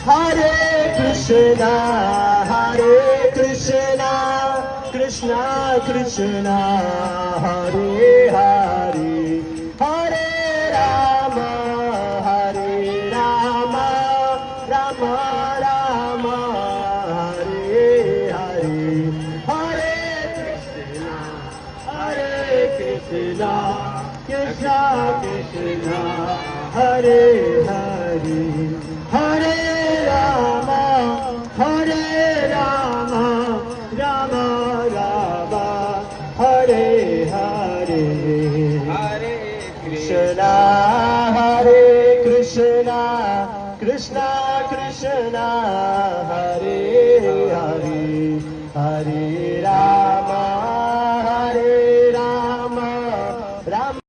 Hare Krishna, Krishna Krishna, Hare Hare, Hare Rama, Rama Rama, Hare Hare, Hare Krishna, Krishna Krishna, Hare Hare, Hare Rama, Rama Rama, Hare Hare, Hare Krishna, Hare Krishna, Krishna Krishna, Hare Hare, Hare Rama, Rama